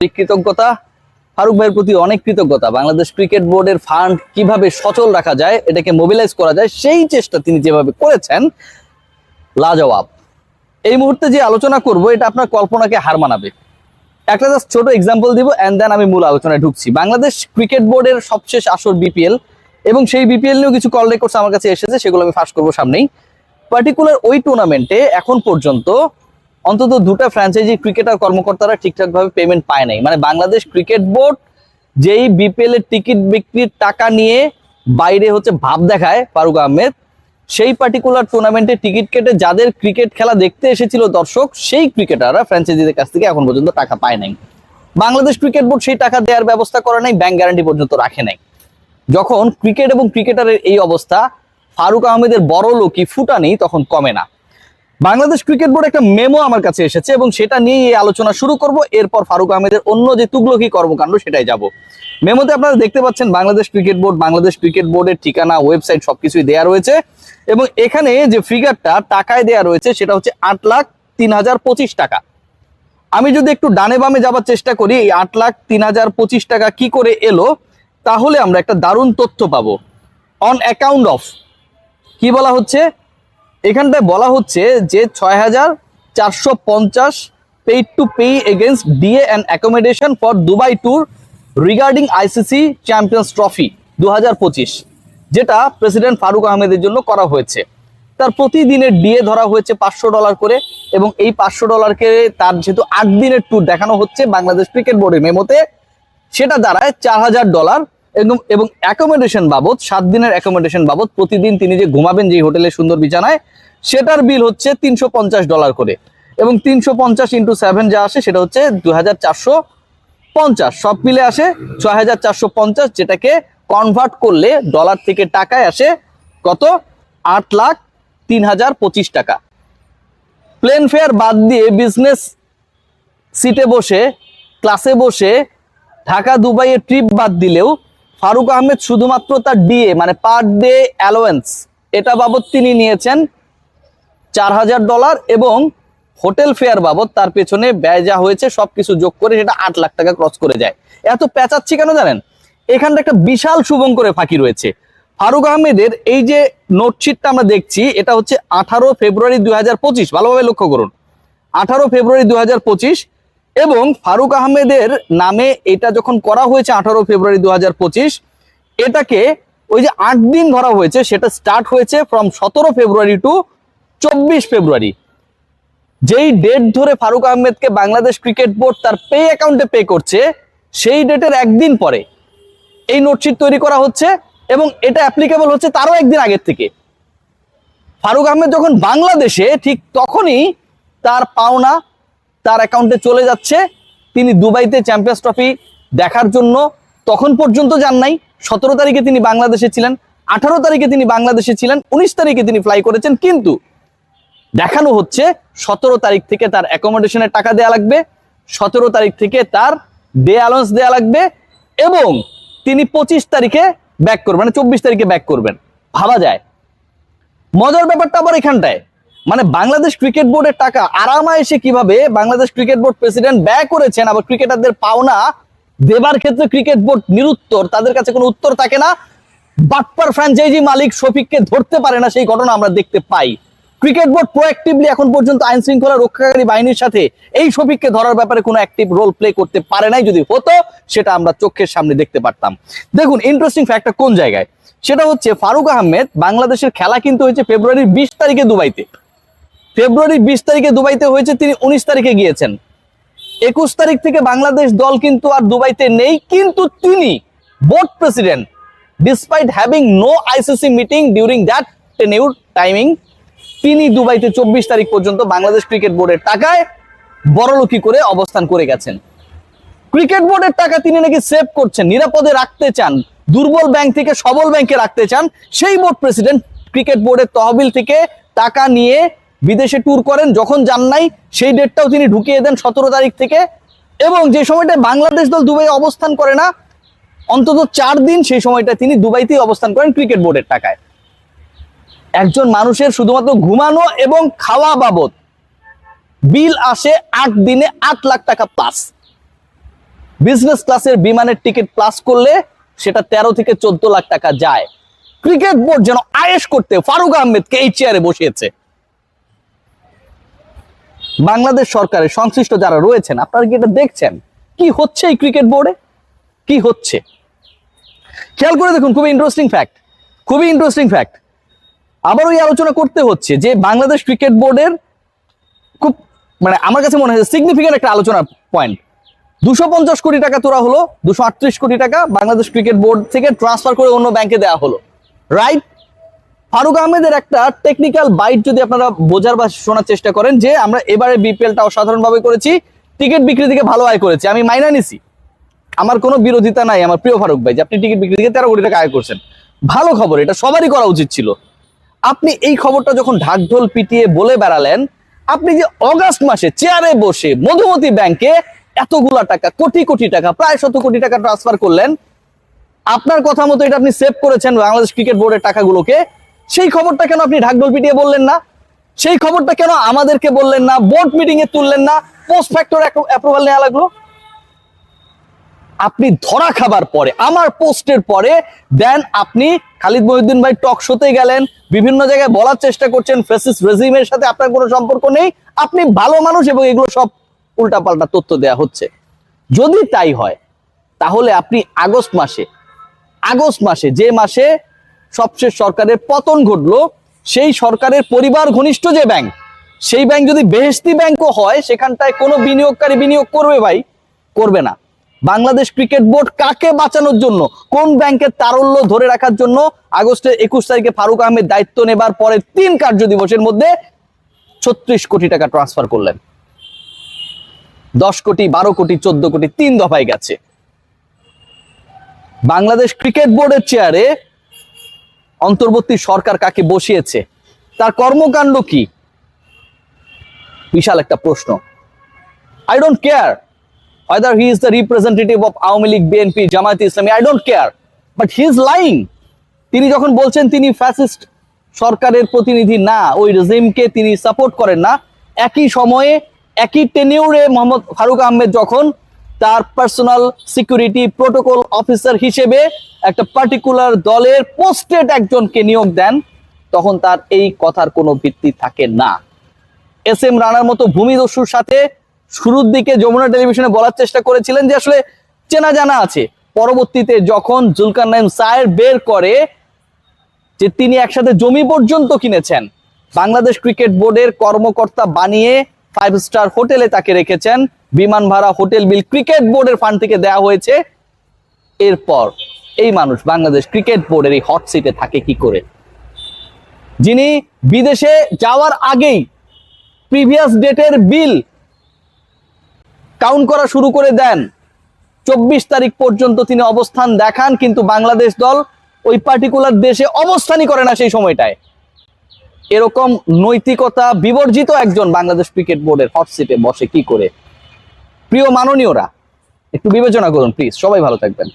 কৃতজ্ঞতা ফারুক ভাইয়ের প্রতি অনেক কৃতজ্ঞতা। বাংলাদেশ ক্রিকেট বোর্ডের ফান্ড কিভাবে সচল রাখা যায়, এটাকে মোবিলাইজ করা যায়, সেই চেষ্টা তিনি যেভাবে করেছেন লাজবাব। এই মুহূর্তে যে আলোচনা করব এটা আপনার কল্পনাকে হার মানাবে। একটা জাস্ট ছোট এক্সাম্পল দিব এন্ড দেন আমি মূল আলোচনায় ঢুকছি। বাংলাদেশ ক্রিকেট বোর্ডের সবশেষ আসর বিপিএল, এবং সেই বিপিএল নিয়েও কিছু কল রেকর্ডস আমার কাছে এসেছে, সেগুলো আমি ফাঁস করবো সামনেই। পার্টিকুলার ওই টুর্নামেন্টে এখন পর্যন্ত অন্তত দুটো ফ্র্যাঞ্চাইজি ক্রিকেটার কর্মকর্তারা ঠিকঠাকভাবে পেমেন্ট পায় নাই। মানে বাংলাদেশ ক্রিকেট বোর্ড যেই বিপিএল এর টিকিট বিক্রির টাকা নিয়ে বাইরে ভাব দেখায় ফারুক আহমেদ, সেই পার্টিকুলার টুর্নামেন্টে টিকিট কেটে যাদের ক্রিকেট খেলা দেখতে এসেছিল দর্শক, সেই ক্রিকেটাররা ফ্র্যাঞ্চাইজিদের কাছ থেকে এখন পর্যন্ত টাকা পায় নাই। বাংলাদেশ ক্রিকেট বোর্ড সেই টাকা দেওয়ার ব্যবস্থা করে নাই, ব্যাংক গ্যারান্টি পর্যন্ত রাখে নাই। যখন ক্রিকেট এবং ক্রিকেটারের এই অবস্থা, ফারুক আহমেদের বড় লোকই ফুটানি তখন কমে না। বাংলাদেশ ক্রিকেট বোর্ড একটা মেমো আমার কাছে এসেছে এবং সেটা নিয়ে এই আলোচনা শুরু করব। এরপর ফারুক আহমেদের অন্য যে তুগলকি কর্মকাণ্ড সেটাই যাব। মেমোতে আপনারা দেখতে পাচ্ছেন বাংলাদেশ ক্রিকেট বোর্ডের ঠিকানা, ওয়েবসাইট সবকিছুই দেয়া রয়েছে, এবং এখানে যে ফিগারটা টাকায় দেয়া রয়েছে সেটা হচ্ছে 8,03,025 টাকা। আমি যদি একটু ডানে বামে যাবার চেষ্টা করি এই 8,03,025 টাকা কি করে এলো, তাহলে আমরা একটা দারুণ তথ্য পাবো। অন অ্যাকাউন্ট অফ কি বলা হচ্ছে, এখানটায় বলা হচ্ছে যে 6,450 paid to pay against DA and accommodation for Dubai tour regarding ICC champions trophy 2025, যেটা প্রেসিডেন্ট ফারুক আহমেদের জন্য করা হয়েছে। তার প্রতিদিনের ডিএ ধরা হয়েছে $500 করে, এবং এই $500কে তার যেহেতু 8 দিনের ট্যুর দেখানো হচ্ছে বাংলাদেশ ক্রিকেট বোর্ডের মেমোতে, সেটা দাঁড়ায় $4,000। এবং অ্যাকোমোডেশন বাবদ, 7 দিনের অ্যাকোমোডেশন বাবদ প্রতিদিন তিনি যে ঘুমাবেন যে হোটেলে সুন্দর বিছানায়, সেটার বিল হচ্ছে $350 করে, এবং 350 × 7 যা আসে সেটা হচ্ছে 2,450, সব মিলে আসে 6,450, যেটাকে কনভার্ট করলে ডলার থেকে টাকায় আসে কত, 8,03,025 টাকা। প্লেন ফেয়ার বাদ দিয়ে বিজনেস সিটে বসে, ক্লাসে বসে, ঢাকা দুবাইয়ের ট্রিপ বাদ দিলেও ফারুক আহমেদ শুধুমাত্র তার ডিএ মানে পার ডে অ্যালোয়েন্স, এটা বাবদ তিনি নিয়েছেন $4,000, এবং হোটেল ফেয়ার বাবদ তার পেছনে ব্যয় যা হয়েছে সবকিছু যোগ করে সেটা 8 লাখ টাকা ক্রস করে যায়। এত পেঁচাচ্ছি কেন জানেন? এখানটা একটা বিশাল শুভঙ্করের ফাঁকি রয়েছে। ফারুক আহমেদের এই যে নোটশিটটা আমরা দেখছি, এটা হচ্ছে 18 ফেব্রুয়ারি 2025, ভালোভাবে লক্ষ্য করুন, 18 ফেব্রুয়ারি 2025, এবং ফারুক আহমেদের নামে এটা যখন করা হয়েছে 18 ফেব্রুয়ারি 2025, এটাকে ওই যে 8 দিন ধরা হয়েছে, সেটা স্টার্ট হয়েছে ফ্রম 17 ফেব্রুয়ারি টু 24 ফেব্রুয়ারি। যেই ডেট ধরে ফারুক আহমেদকে বাংলাদেশ ক্রিকেট বোর্ড তার পে অ্যাকাউন্টে পে করছে, সেই ডেটের একদিন পরে এই নোটশিট তৈরি করা হচ্ছে, এবং এটা অ্যাপ্লিকেবল হচ্ছে তারও একদিন আগের থেকে। ফারুক আহমেদ যখন বাংলাদেশে, ঠিক তখনই তার পাওনা তার অ্যাকাউন্টে চলে যাচ্ছে। তিনি দুবাইতে চ্যাম্পিয়ন্স ট্রফি দেখার জন্য তখন পর্যন্ত যান নাই। 17 তারিখে তিনি বাংলাদেশে ছিলেন, 18 তারিখে তিনি বাংলাদেশে ছিলেন, 19 তারিখে তিনি ফ্লাই করেছেন, কিন্তু দেখানো হচ্ছে 17 তারিখ থেকে তার অ্যাকোমোডেশনের টাকা দেয়া লাগবে, 17 তারিখ থেকে তার ডে অ্যালাউন্স দেয়া লাগবে, এবং তিনি 25 তারিখে ব্যাক করবেন, মানে 24 তারিখে ব্যাক করবেন। ভাবা যায়? মজার ব্যাপারটা আবার এখানটায়, মানে বাংলাদেশ ক্রিকেট বোর্ডের টাকা আরামায়েশে কিভাবে বাংলাদেশ ক্রিকেট বোর্ড প্রেসিডেন্ট ব্যয় করেছেন, আবার ক্রিকেটারদের পাওনা দেবার ক্ষেত্রে ক্রিকেট বোর্ড নিরুত্তর, তাদের কাছে কোনো উত্তর থাকে না। বাটপার ফ্র্যাঞ্চাইজি মালিক শফিককে ধরতে পারে না, সেই ঘটনা আমরা দেখতে পাই। ক্রিকেট বোর্ড প্রোঅ্যাক্টিভলি এখন পর্যন্ত আইন শৃঙ্খলা রক্ষাকারী বাহিনীর সাথে এই শফিককে ধরার ব্যাপারে কোনো অ্যাক্টিভ রোল প্লে করতে পারে নাই। যদি হতো সেটা আমরা চোখের সামনে দেখতে পারতাম। দেখুন ইন্টারেস্টিং ফ্যাক্টটা কোন জায়গায়, সেটা হচ্ছে ফারুক আহমেদ বাংলাদেশের খেলা কিন্তু হয়েছে ফেব্রুয়ারির 20 তারিখে দুবাইতে। ফেব্রুয়ারির 20 তারিখে দুবাইতে হয়েছে, তিনি 19 তারিখে গিয়েছেন। 21 তারিখ থেকে বাংলাদেশ দল কিন্তু আর দুবাইতে নেই, কিন্তু তিনি board president, despite having no ICC meeting during that tenure timing, তিনি দুবাইতে 24 তারিখ পর্যন্ত বাংলাদেশ ক্রিকেট বোর্ডের টাকায় বড়লোকি করে অবস্থান করে গেছেন। ক্রিকেট বোর্ডের টাকা তিনি নাকি সেভ করছেন, নিরাপদে রাখতে চান, দুর্বল ব্যাংক থেকে সবল ব্যাংকে রাখতে চান। সেই বোর্ড প্রেসিডেন্ট ক্রিকেট বোর্ডের তহবিল থেকে টাকা নিয়ে বিদেশে ট্যুর করেন, যখন যান নাই সেই ডেটটাও তিনি ঢুকিয়ে দেন 17 তারিখ থেকে, এবং যে সময়টা বাংলাদেশ দল দুবাইয়ে অবস্থান করে না অন্তত 4 দিন, সেই সময়টা তিনি দুবাইতেই অবস্থান করেন ক্রিকেট বোর্ডের টাকায়। একজন মানুষের শুধুমাত্র ঘুমানো এবং খাওয়া বাবদ বিল আসে 8 দিনে 8 লাখ টাকা প্লাস। বিজনেস ক্লাসের বিমানের টিকিট প্লাস করলে সেটা 13 থেকে 14 লাখ টাকা যায়। ক্রিকেট বোর্ড যেন আয়েশ করতে ফারুক আহমেদকে এই চেয়ারে বসিয়েছে। বাংলাদেশ সরকারের সংশ্লিষ্ট যারা রয়েছেন, আপনারা কি এটা দেখছেন কি হচ্ছে এই ক্রিকেট বোর্ডে, কি হচ্ছে? খেয়াল করে দেখুন, খুবই ইন্টারেস্টিং ফ্যাক্ট, খুবই ইন্টারেস্টিং ফ্যাক্ট। আবার ওই আলোচনা করতে হচ্ছে যে বাংলাদেশ ক্রিকেট বোর্ডের খুব আমার কাছে মনে হয় সিগনিফিকেন্ট একটা আলোচনার পয়েন্ট। 250 কোটি টাকা তোলা হলো, 238 কোটি টাকা বাংলাদেশ ক্রিকেট বোর্ড থেকে ট্রান্সফার করে অন্য ব্যাংকে দেওয়া হলো, রাইট? ফারুক আহমেদের একটা টেকনিক্যাল বাইট যদি আপনারা বোঝার বা শোনার চেষ্টা করেন, যে আমরা এবারে বিপিএলটা অসাধারণভাবে করেছি, টিকিট বিক্রি থেকে ভালো আয় করেছি, আমি মাইনা নিছি, আমার কোনো বিরোধিতা নাই আমার প্রিয় ফারুক ভাই, যে আপনি টিকিট বিক্রি থেকে 13 কোটি টাকা আয় করছেন, ভালো খবর, এটা সবারই করা উচিত ছিল। আপনি এই খবরটা যখন ঢাকঢোল পিটিয়ে বলে বেড়ালেন, আপনি যে অগাস্ট মাসে চেয়ারে বসে মধুমতি ব্যাংকে এতগুলা টাকা, কোটি কোটি টাকা, প্রায় 100 কোটি টাকা ট্রান্সফার করলেন, আপনার কথা মতো এটা আপনি সেভ করেছেন বাংলাদেশ ক্রিকেট বোর্ডের টাকাগুলোকে, সেই খবরটা কেন আপনি ঢাকঢোল পিটিয়ে বললেন না? সেই খবরটা কেন আমাদেরকে বললেন না? বোর্ড মিটিং এ তুললেন না? পোস্ট ফ্যাক্টর অ্যাপ্রুভাল নেওয়া লাগলো? আপনি ধরা খাবার পরে, আমার পোস্টের পরে দেন আপনি খালিদ মহিউদ্দিন ভাই টক শোতে গেলেন, বিভিন্ন জায়গায় বলার চেষ্টা করছেন ফ্যাসিস্ট রেজিমের সাথে আপনার কোনো সম্পর্ক নেই, আপনি ভালো মানুষ, এবং এগুলো সব উল্টাপাল্টা তথ্য দেয়া হচ্ছে। যদি তাই হয় তাহলে আপনি আগস্ট মাসে যে মাসে সবশেষ সরকারের পতন ঘটলো, সেই সরকারের পরিবার ঘনিষ্ঠ যে ব্যাংক, সেই ব্যাংক যদি বেহেশতি ব্যাংকও হয়, সেখানটায় কোনো বিনিয়োগকারী বিনিয়োগ করবে ভাই? করবে না। বাংলাদেশ ক্রিকেট বোর্ড কাকে বাঁচানোর জন্য, কোন ব্যাংকের তারল্য ধরে রাখার জন্য আগস্টের 21 তারিখে ফারুক আহমেদ দায়িত্ব নেবার পরে 3 কার্য দিবসের মধ্যে 36 কোটি টাকা ট্রান্সফার করলেন? 10 কোটি, 12 কোটি, 14 কোটি, 3 দফায় গেছে। বাংলাদেশ ক্রিকেট বোর্ডের চেয়ারে অন্তর্বর্তী সরকার কাকে বসিয়েছে, তার কর্মকাণ্ড কি, বিশাল একটা প্রশ্ন। I don't care whether he is the representative of Awami League, BNP, Jamaat-e Islami, I don't care, but he is lying. তিনি যখন বলছেন তিনি ফ্যাসিস্ট সরকারের প্রতিনিধি না, ওই রেজিমকে তিনি সাপোর্ট করেন না, একই সময়ে একই টেনিউরে মোহাম্মদ ফারুক আহমেদ যখন তার পার্সোনাল সিকিউরিটি প্রোটোকল অফিসার হিসেবে একটা পার্টিকুলার দলের পোস্টেড একজনকে নিয়োগ দেন, তখন তার এই কথার কোনো ভিত্তি থাকে না। এস এম রানার মতো ভূমিদস্যুর সাথে শুরুর দিকে যমুনা টেলিভিশনে বলার চেষ্টা করেছিলেন যে আসলে চেনা জানা আছে, পরবর্তীতে যখন জুলকারনাইন সায়ের বের করে যে তিনি একসাথে জমি পর্যন্ত কিনেছেন, বাংলাদেশ ক্রিকেট বোর্ডের কর্মকর্তা বানিয়ে 5 স্টার হোটেলে তাকে রেখেছেন, বিমান ভাড়া, হোটেল বিল ক্রিকেট বোর্ডের ফান্ড থেকে দেওয়া হয়েছে, এরপর এই মানুষ বাংলাদেশ ক্রিকেট বোর্ডের এই হট সিটে থাকে কি করে? যিনি বিদেশে যাওয়ার আগেই প্রিভিয়াস ডেটের বিল কাউন্ট করা শুরু করে দেন, 24 তারিখ পর্যন্ত তিনি অবস্থান দেখান, কিন্তু বাংলাদেশ দল ওই পার্টিকুলার দেশে অবস্থানই করে না সেই সময়টায়। এরকম নৈতিকতা বিবর্জিত একজন বাংলাদেশ ক্রিকেট বোর্ডের হট সিটে বসে কি করে? প্রিয় মাননীয়রা, একটু বিবেচনা করুন প্লিজ। সবাই ভালো থাকবেন।